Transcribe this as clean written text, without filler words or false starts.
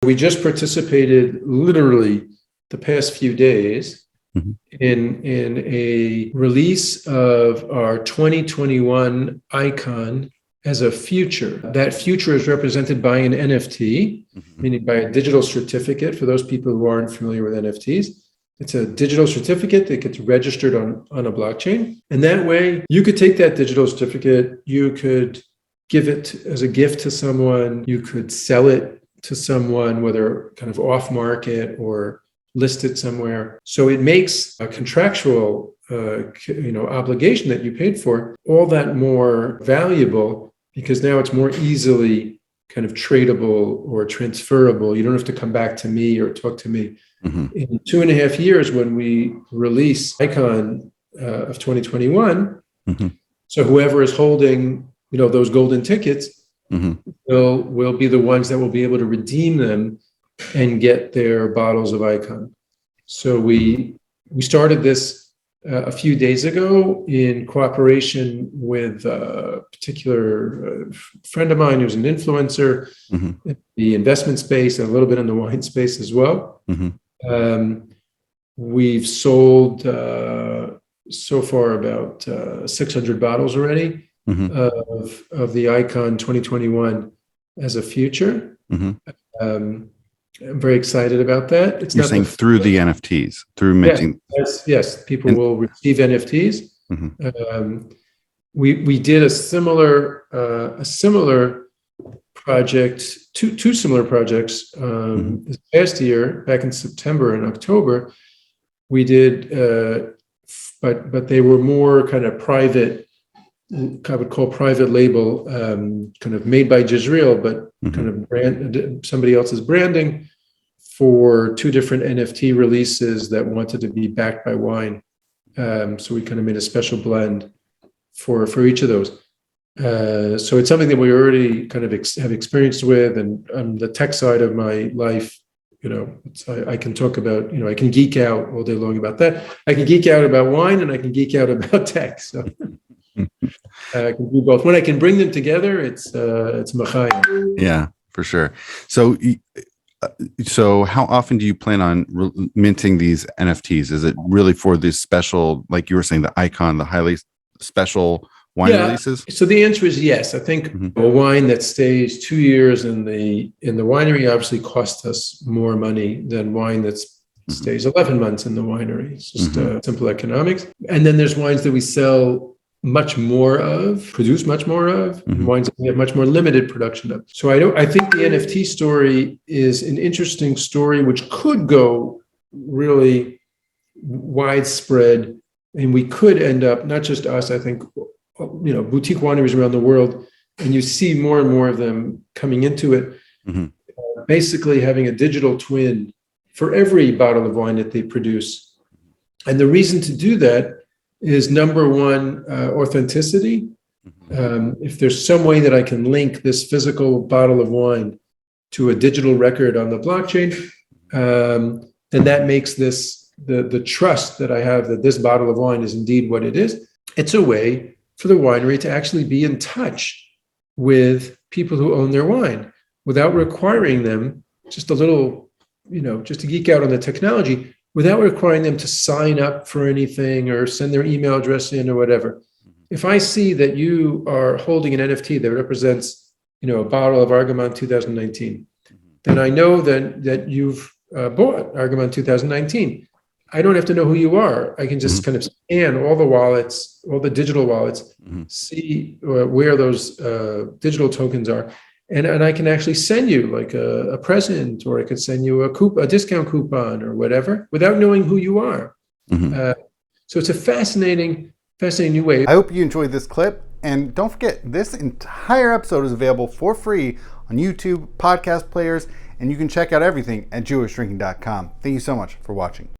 We just participated literally the past few days in a release of our 2021 icon as a future. That future is represented by an NFT, meaning by a digital certificate. For those people who aren't familiar with NFTs, it's a digital certificate that gets registered on a blockchain. And that way you could take that digital certificate, you could give it as a gift to someone, you could sell it to someone, whether kind of off market or list it somewhere. So it makes a contractual obligation that you paid for all that more valuable, because now it's more easily kind of tradable or transferable. You don't have to come back to me or talk to me. In 2.5 years, when we release Icon of 2021, so whoever is holding those golden tickets will be the ones that will be able to redeem them and get their bottles of Icon. So we started this a few days ago in cooperation with a particular friend of mine who's an influencer in the investment space and a little bit in the wine space as well. We've sold so far about 600 bottles already of the Icon 2021 as a future. I'm very excited about that. You're saying through the NFTs, through minting. Yes. People will receive NFTs. We did a similar project, two similar projects this past year, back in September and October. We did, but they were more kind of private. I would call private label, kind of made by Jezreel, but kind of brand somebody else's branding for two different NFT releases that wanted to be backed by wine. So we kind of made a special blend for each of those. So it's something that we already kind of have experience with, and on the tech side of my life, I can talk about, I can geek out all day long about that. I can geek out about wine and I can geek out about tech. So I can do both. When I can bring them together, it's machayim. Yeah, for sure. So how often do you plan on minting these NFTs? Is it really for this special, like you were saying, the Icon, the highly special wine releases? So the answer is yes. I think a wine that stays 2 years in the winery obviously costs us more money than wine that stays 11 months in the winery. It's just simple economics. And then there's wines that we sell much more of, produce much more of, and wines that we have much more limited production of. So I think the NFT story is an interesting story, which could go really widespread, and we could end up, not just us, I think, boutique wineries around the world, and you see more and more of them coming into it, basically having a digital twin for every bottle of wine that they produce. And the reason to do that is, number one, authenticity. If there's some way that I can link this physical bottle of wine to a digital record on the blockchain, then that makes this the trust that I have that this bottle of wine is indeed what it is. It's a way for the winery to actually be in touch with people who own their wine without requiring them, just a little, just to geek out on the technology, without requiring them to sign up for anything or send their email address in or whatever. If I see that you are holding an NFT that represents, a bottle of Argamont 2019, then I know that you've bought Argamont 2019. I don't have to know who you are. I can just kind of scan all the wallets, all the digital wallets, see where those digital tokens are. And I can actually send you like a present, or I could send you a discount coupon or whatever, without knowing who you are. So it's a fascinating new way. I hope you enjoyed this clip. And don't forget, this entire episode is available for free on YouTube, podcast players, and you can check out everything at jewishdrinking.com. Thank you so much for watching.